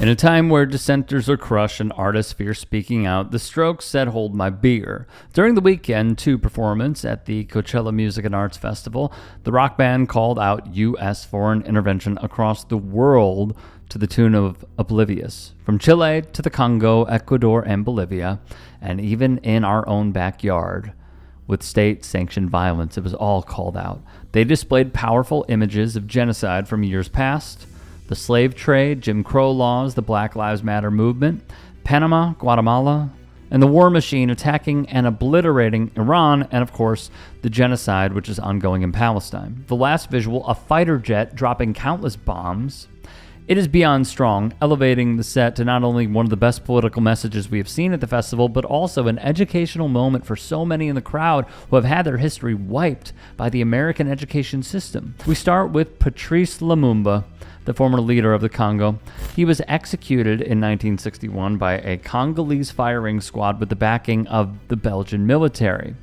In a time where dissenters are crushed and artists fear speaking out, the Strokes said "Hold My Beer." During the Weekend 2 performance at the Coachella Music and Arts Festival, the rock band called out U.S. foreign intervention across the world to the tune of Oblivious. From Chile to the Congo, Ecuador, and Bolivia, and even in our own backyard, with state-sanctioned violence, it was all called out. They displayed powerful images of genocide from years past, the slave trade, Jim Crow laws, the Black Lives Matter movement, Panama, Guatemala, and the war machine attacking and obliterating Iran, and of course, the genocide which is ongoing in Palestine. The last visual, a fighter jet dropping countless bombs. It is beyond strong, elevating the set to not only one of the best political messages we have seen at the festival, but also an educational moment for so many in the crowd who have had their history wiped by the American education system. We start with Patrice Lumumba, the former leader of the Congo. He was executed in 1961 by a Congolese firing squad with the backing of the Belgian military.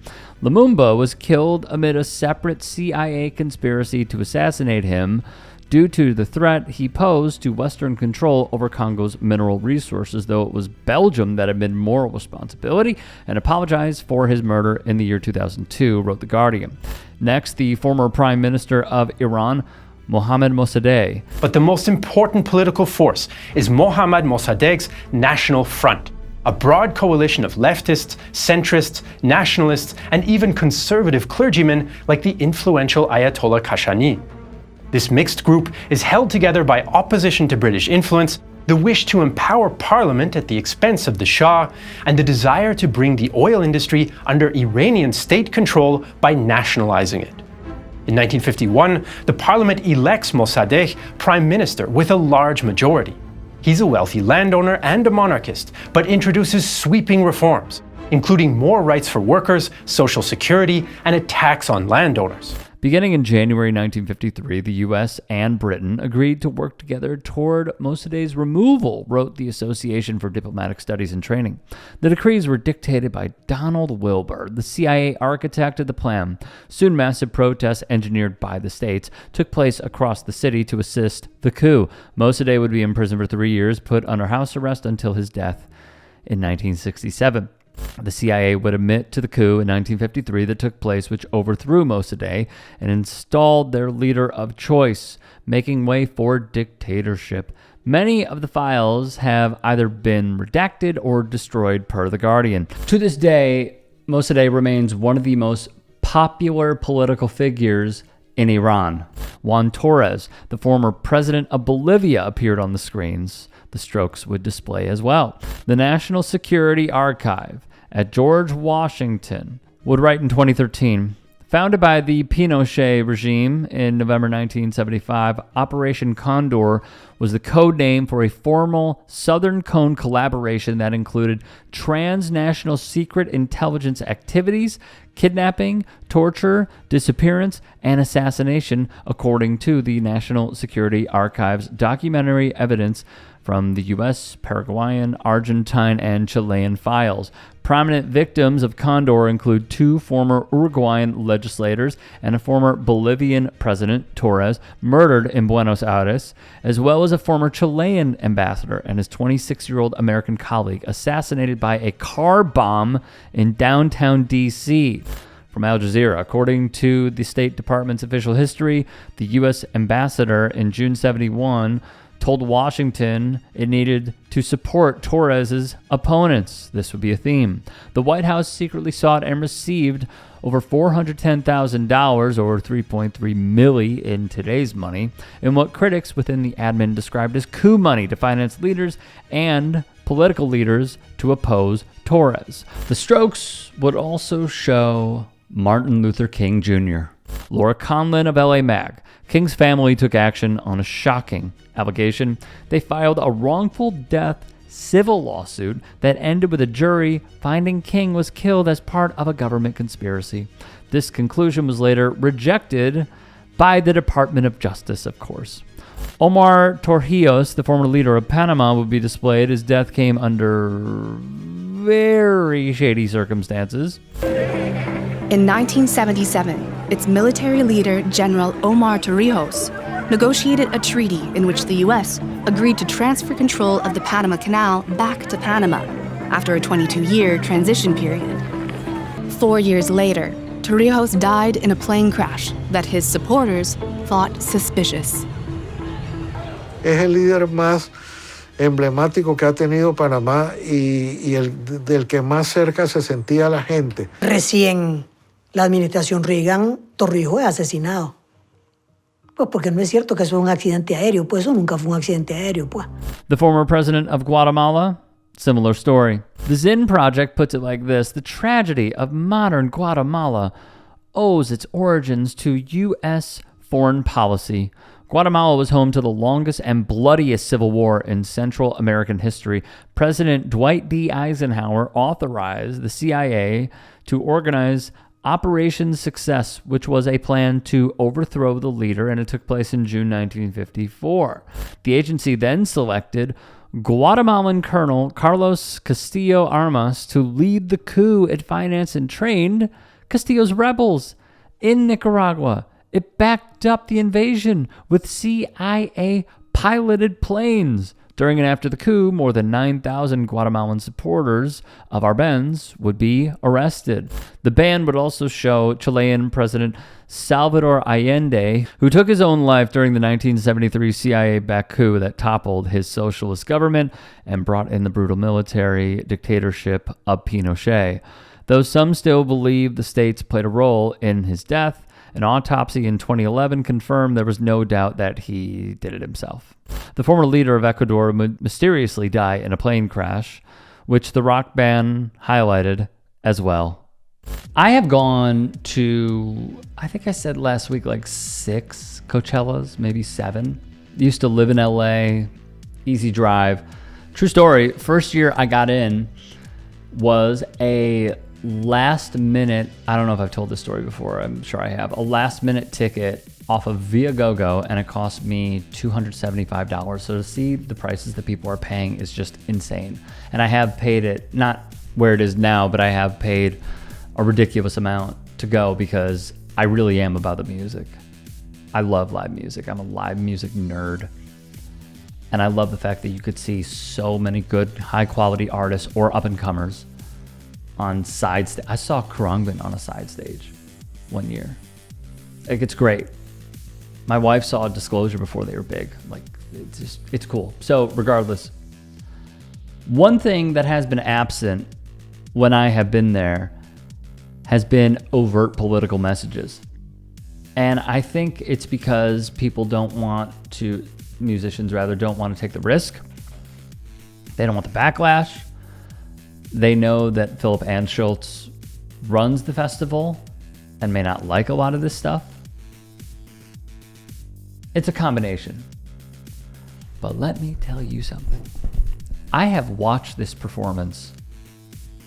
Lumumba was killed amid a separate CIA conspiracy to assassinate him due to the threat he posed to Western control over Congo's mineral resources, though it was Belgium that admitted moral responsibility and apologized for his murder in the year 2002, wrote The Guardian. Next, the former Prime Minister of Iran, Mohammad Mossadegh. But the most important political force is Mohammad Mossadegh's National Front, a broad coalition of leftists, centrists, nationalists, and even conservative clergymen like the influential Ayatollah Khashoggi. This mixed group is held together by opposition to British influence, the wish to empower Parliament at the expense of the Shah, and the desire to bring the oil industry under Iranian state control by nationalizing it. In 1951, the Parliament elects Mossadegh Prime Minister with a large majority. He's a wealthy landowner and a monarchist, but introduces sweeping reforms, including more rights for workers, social security, and a tax on landowners. Beginning in January 1953, the U.S. and Britain agreed to work together toward Mossadegh's removal, wrote the Association for Diplomatic Studies and Training. The decrees were dictated by Donald Wilbur, the CIA architect of the plan. Soon, massive protests engineered by the states took place across the city to assist the coup. Mossadegh would be imprisoned for 3 years, put under house arrest until his death in 1967. The CIA would admit to the coup in 1953 that took place, which overthrew Mossadegh and installed their leader of choice, making way for dictatorship. Many of the files have either been redacted or destroyed, per The Guardian. To this day, Mossadegh remains one of the most popular political figures in Iran. Juan Torres, the former president of Bolivia, appeared on the screens. The Strokes would display as well. The National Security Archive at George Washington would write in 2013, founded by the Pinochet regime in November 1975, Operation Condor was the code name for a formal Southern Cone collaboration that included transnational secret intelligence activities, kidnapping, torture, disappearance, and assassination, according to the National Security Archive's documentary evidence from the U.S., Paraguayan, Argentine, and Chilean files. Prominent victims of Condor include 2 former Uruguayan legislators and a former Bolivian president, Torres, murdered in Buenos Aires, as well as a former Chilean ambassador and his 26-year-old American colleague assassinated by a car bomb in downtown D.C. From Al Jazeera, according to the State Department's official history, the U.S. ambassador in June 1971 told Washington it needed to support Torres's opponents. This would be a theme. The White House secretly sought and received over $410,000, or $3.3 million in today's money, in what critics within the admin described as coup money to finance leaders and political leaders to oppose Torres. The Strokes would also show Martin Luther King Jr. Laura Conlin of LA Mag. King's family took action on a shocking allegation. They filed a wrongful death civil lawsuit that ended with a jury finding King was killed as part of a government conspiracy. This conclusion was later rejected by the Department of Justice, of course. Omar Torrijos, the former leader of Panama, would be displayed. His death came under very shady circumstances. In 1977, its military leader, General Omar Torrijos, negotiated a treaty in which the U.S. agreed to transfer control of the Panama Canal back to Panama after a 22-year transition period. 4 years later, Torrijos died in a plane crash that his supporters thought suspicious. Es el líder más emblemático que ha tenido Panamá y el del que más cerca se sentía la gente. Recién la administración Reagan, Torrijos es asesinado. Pues porque no es cierto que eso es un accidente aéreo, pues eso nunca fue un accidente aéreo, pues. The former president of Guatemala, similar story. The Zinn Project puts it like this: the tragedy of modern Guatemala owes its origins to U.S. foreign policy. Guatemala was home to the longest and bloodiest civil war in Central American history. President Dwight D. Eisenhower authorized the CIA to organize Operation Success, which was a plan to overthrow the leader, and it took place in June 1954. The agency then selected Guatemalan Colonel Carlos Castillo Armas to lead the coup it financed and trained Castillo's rebels in Nicaragua. It backed up the invasion with CIA-piloted planes. During and after the coup, more than 9,000 Guatemalan supporters of Arbenz would be arrested. The ban would also show Chilean President Salvador Allende, who took his own life during the 1973 CIA-backed coup that toppled his socialist government and brought in the brutal military dictatorship of Pinochet. Though some still believe the states played a role in his death, an autopsy in 2011 confirmed there was no doubt that he did it himself. The former leader of Ecuador would mysteriously die in a plane crash, which the rock band highlighted as well. I have gone to, I think I said last week, like 6 Coachellas, maybe 7. Used to live in LA, easy drive. True story, first year I got in was a last minute, I don't know if I've told this story before, I'm sure I have, a last minute ticket off of Viagogo, and it cost me $275. So to see the prices that people are paying is just insane. And I have paid it, not where it is now, but I have paid a ridiculous amount to go because I really am about the music. I love live music. I'm a live music nerd. And I love the fact that you could see so many good, high quality artists or up and comers on side stage. I saw Khruangbin on a side stage one year. Like, it's great. My wife saw Disclosure before they were big. Like, it's cool. So regardless, one thing that has been absent when I have been there has been overt political messages. And I think it's because people musicians don't want to take the risk. They don't want the backlash. They know that Philip Anschutz runs the festival and may not like a lot of this stuff. It's a combination. But let me tell you something. I have watched this performance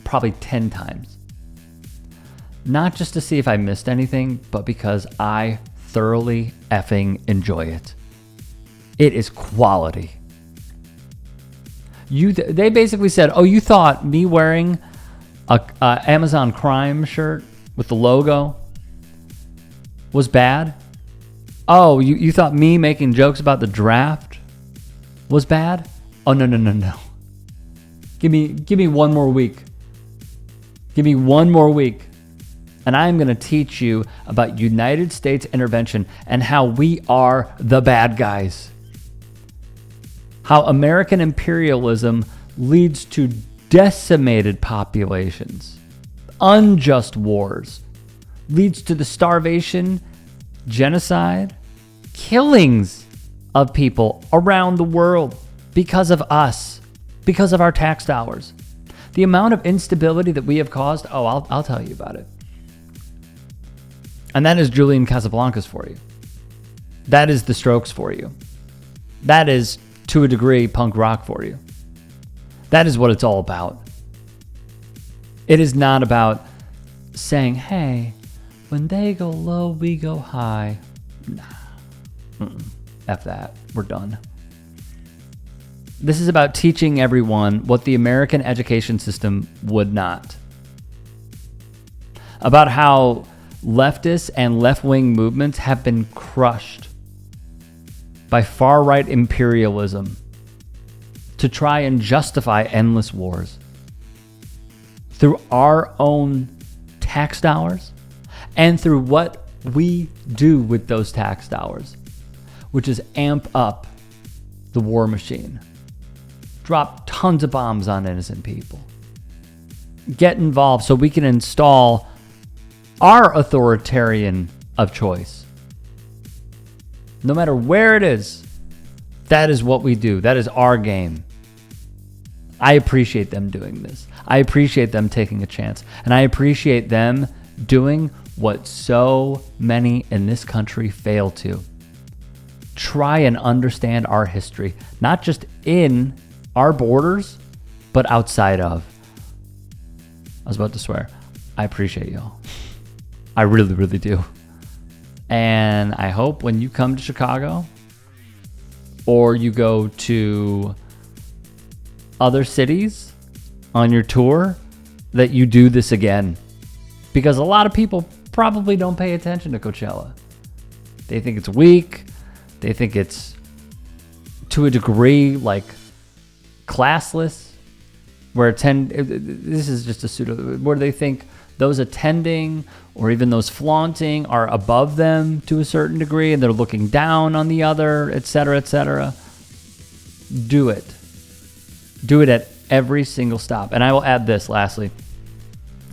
probably 10 times. Not just to see if I missed anything, but because I thoroughly effing enjoy it. It is quality. They basically said, oh, you thought me wearing a Amazon Crime shirt with the logo was bad? Oh, you thought me making jokes about the draft was bad? Oh, no. Give me one more week. Give me one more week. And I'm going to teach you about United States intervention and how we are the bad guys. How American imperialism leads to decimated populations, unjust wars, leads to the starvation, genocide, killings of people around the world because of us, because of our tax dollars. The amount of instability that we have caused, I'll tell you about it. And that is Julian Casablancas for you. That is The Strokes for you. That is, to a degree, punk rock for you. That is what it's all about. It is not about saying, hey, when they go low, we go high. Nah. F that. We're done. This is about teaching everyone what the American education system would not. About how leftists and left-wing movements have been crushed by far-right imperialism to try and justify endless wars through our own tax dollars and through what we do with those tax dollars, which is amp up the war machine, drop tons of bombs on innocent people, get involved so we can install our authoritarian of choice. No matter where it is, that is what we do. That is our game. I appreciate them doing this. I appreciate them taking a chance. And I appreciate them doing what so many in this country fail to. Try and understand our history, not just in our borders, but outside of. I was about to swear. I appreciate y'all. I really, really do. And I hope when you come to Chicago or you go to other cities on your tour that you do this again. Because a lot of people probably don't pay attention to Coachella. They think it's weak. They think it's, to a degree, like classless. Where this is just a pseudo, where they think those attending or even those flaunting are above them to a certain degree and they're looking down on the other, etc., etc. Do it. Do it at every single stop. And I will add this lastly.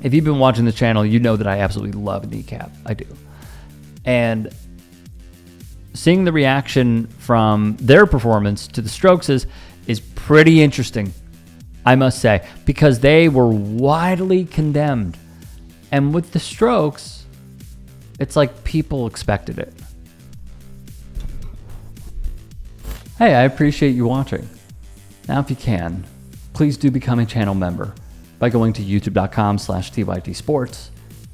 If you've been watching the channel, you know that I absolutely love Kneecap. I do. And seeing the reaction from their performance to the Strokes is pretty interesting, I must say, because they were widely condemned. And with the Strokes, it's like people expected it. Hey, I appreciate you watching. Now, if you can, please do become a channel member by going to youtube.com/tytsports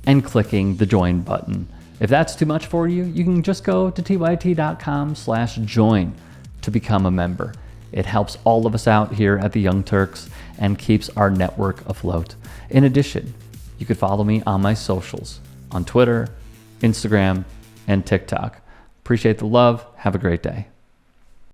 and clicking the join button. If that's too much for you, you can just go to tyt.com/join to become a member. It helps all of us out here at the Young Turks and keeps our network afloat. In addition, you could follow me on my socials on Twitter, Instagram, and TikTok. Appreciate the love. Have a great day.